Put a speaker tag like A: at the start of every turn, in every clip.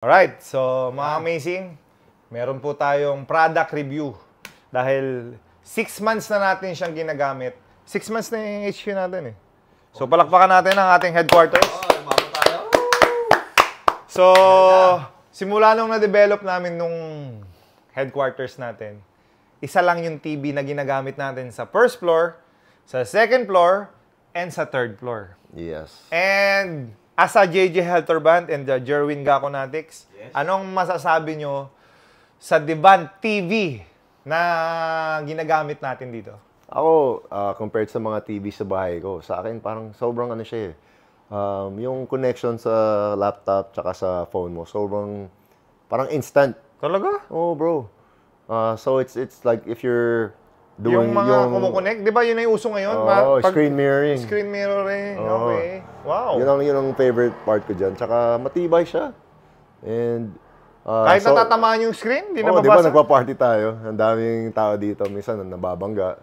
A: Alright, so mga amazing, meron po tayong product review. Dahil 6 months na natin siyang ginagamit. 6 months na yung HQ natin eh. So palakpakan natin ang ating headquarters. So, simula nung na-develop namin nung headquarters natin, isa lang yung TV na ginagamit natin sa first floor, sa second floor, and sa third floor.
B: Yes.
A: And as a JJ Helterband and the Jerwin Gaconatics, anong masasabi nyo sa Divan TV na ginagamit natin dito?
B: Ako, compared sa mga TV sa bahay ko, sa akin parang sobrang ano siya eh. Yung connection sa laptop tsaka sa phone mo, sobrang parang instant.
A: Talaga?
B: Oh, bro. So it's like if you're doing
A: yung mga kumukonect, di ba yun yung uso ngayon?
B: Screen mirroring.
A: Screen mirroring, okay. Wow.
B: Yun ang favorite part ko dyan. Tsaka matibay siya. And
A: kahit natatamaan yung screen, di nababasa?
B: Di ba nagpa-party tayo? Ang daming tao dito, minsan nababangga.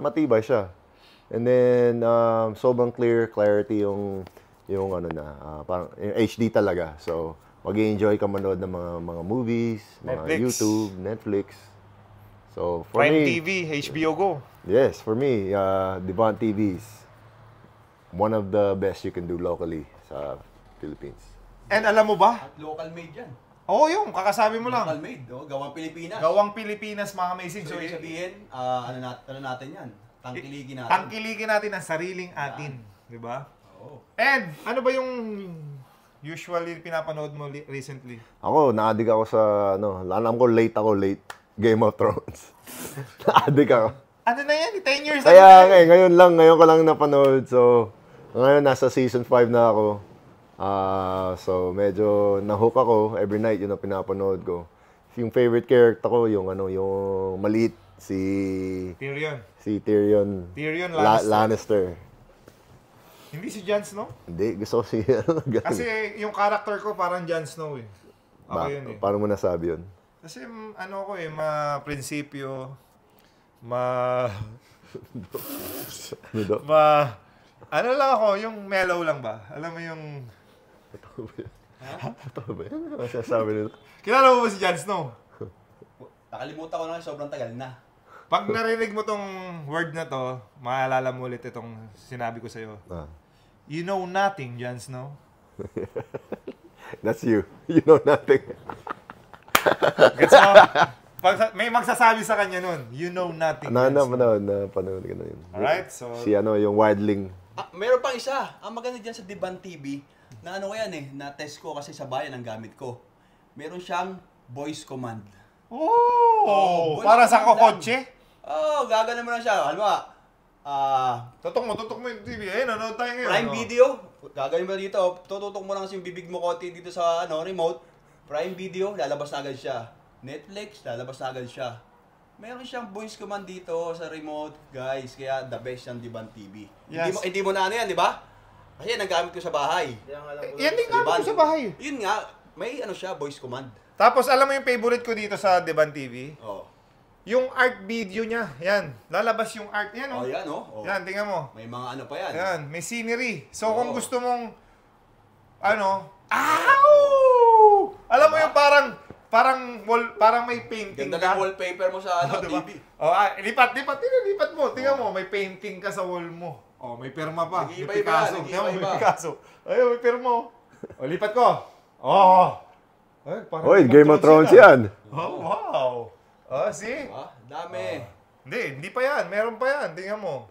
B: Matibay siya. And then sobrang clarity yung ano na, parang yung HD talaga. So mag-i-enjoy ka manood ng mga movies, mga YouTube, Netflix. So for
A: Prime
B: me,
A: TV, HBO Go.
B: Yes, for me, Divan TV is one of the best you can do locally sa Philippines.
A: And alam mo ba?
C: At local made yan.
A: Oo, yung kakasabi mo lang.
C: Local made, gawang Pilipinas.
A: Gawang Pilipinas, mga amazing.
C: So, ibig sabihin, ano natin yan? Tangkiligin natin.
A: Tangkiligin natin ang sariling atin. Di ba?
C: Oo.
A: And ano ba yung usually pinapanood mo recently?
B: Ako, na-addict ako sa, alam ko late Game of Thrones. Na-addict ako.
A: Ano na yan? 10 years
B: Kaya ngayon ko lang napanood. So, ngayon nasa season 5 na ako. So, medyo na-hook ako. Every night yun ang pinapanood ko. Yung favorite character ko, yung maliit, si Tyrion Lannister.
A: Hindi si Jon Snow?
B: Hindi, gusto ko si
A: Kasi yung character ko parang Jon Snow eh. Ako yun eh.
B: Paano mo nasabi yun?
A: Kasi ma-prinsipyo, ano lang ako, yung mellow lang ba? Alam mo yung...
B: Totoo ba yan? Masasabi nila.
A: Kilala mo ba si Jon Snow?
C: Nakalimutan ko na, sobrang tagal na.
A: Pag narinig mo tong word na to, maalala mo ulit itong sinabi ko sa'yo. You know nothing, Jon Snow.
B: That's you. You know nothing.
A: Gets mo? May magsasabi sa kanya nun, you know nothing.
B: Napanood ka na yun.
A: Alright, so...
B: Si yung Wildling.
C: Meron pang isa. Ang maganda dyan sa Divan TV, na na-test ko kasi sa bayan ang gamit ko. Meron siyang voice command.
A: Para sa kokotse?
C: Gagana mo lang siya. Halimbawa,
A: tutok mo yung TV. Nanonood tayo ngayon.
C: Prime Video, gagawin mo dito. Tututok mo lang kasi yung bibig mo konti dito sa remote. Prime Video, lalabas na agad siya. Netflix, lalabas na agad siya. Meron siyang voice command dito sa remote, guys. Kaya the best yung Divan TV.
A: Yes.
C: Hindi mo na yan, di ba? Kasi yan ang gamit ko sa bahay.
A: Yan din gamit ko sa bahay.
C: Yun nga, may siya, voice command.
A: Tapos alam mo yung favorite ko dito sa Divan TV? Yung art video niya. Yan. Lalabas yung art. Yan
C: yan
A: Yan, tingnan mo.
C: May mga pa yan.
A: Yan, may scenery. So kung gusto mong alam mo yung parang may painting
C: ka. Ganda ng wallpaper mo sa
A: diba?
C: TV.
A: Lipat mo. Tingnan mo, may painting ka sa wall mo. May pirma pa. May Picasso. May Picasso. Ayun, may pirma. Lipat ko.
B: Game of Thrones yan.
A: Wow. See?
C: Dami.
A: Hindi pa yan. Meron pa yan. Tingnan mo.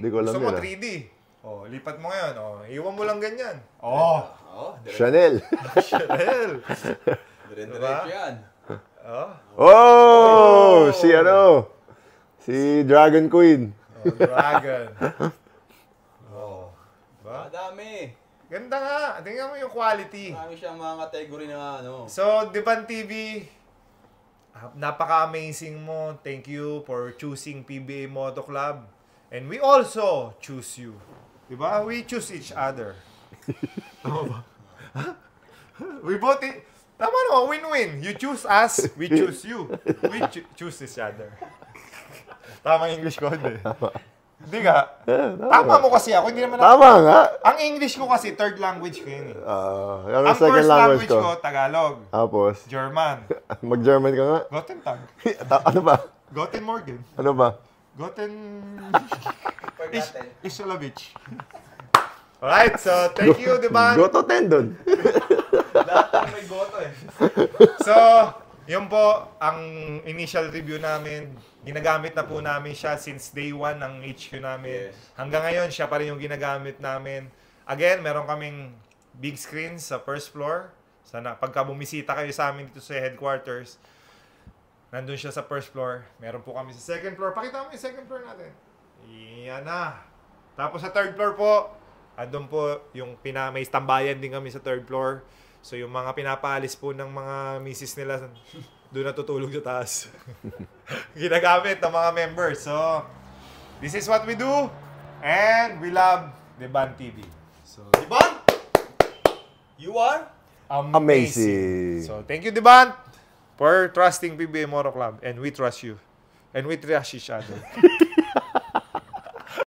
A: Gusto mo 3D. Lipat mo ngayon. Iwan mo lang ganyan.
B: Chanel.
C: Diretso yan.
B: Si Dragon Queen.
A: Dragon.
C: Dami.
A: Ganda nga. Tingnan mo yung quality.
C: Marami siyang mga category na
A: So, Divan TV, napaka-amazing mo. Thank you for choosing PBA Moto Club. And we also choose you. Diba? We choose each other. We both... Tama no, win-win. You choose us, we choose you. We choose each other. Tama English ko, hindi. Hindi ka? Tama mo kasi ako. Hindi naman
B: Tama nga.
A: Ang English ko kasi, third language ko yun eh.
B: Yung
A: Ang
B: second
A: first language
B: ko.
A: ko, Tagalog.
B: Tapos,
A: German.
B: mag-German ka nga.
A: Gotentag.
B: Ano ba?
A: Goten Morgan.
B: Ano ba?
A: Goten...
C: Forgotten.
A: Isolavic. Alright, so thank you, Diban.
B: Goto tendon.
C: Lahat may goto eh.
A: So, yun po ang initial review namin. Ginagamit na po namin siya since day 1 ng HQ namin.
C: Yes.
A: Hanggang ngayon, siya pa rin yung ginagamit namin. Again, meron kaming big screen sa first floor. Sana pagka bumisita kayo sa amin dito sa headquarters, nandun siya sa first floor. Meron po kami sa second floor. Pakita mo yung second floor natin. Yan na. Tapos sa third floor po, andun po yung may tambayan din kami sa third floor. So yung mga pinapaalis po ng mga misis nila, doon natutulog sa taas. Ginagamit ng mga members. So, this is what we do. And we love Diban TV. So,
C: Diban! You are?
B: Amazing.
A: So, thank you, Diban, for trusting PBA Moto Club. And we trust you. And we trust each other.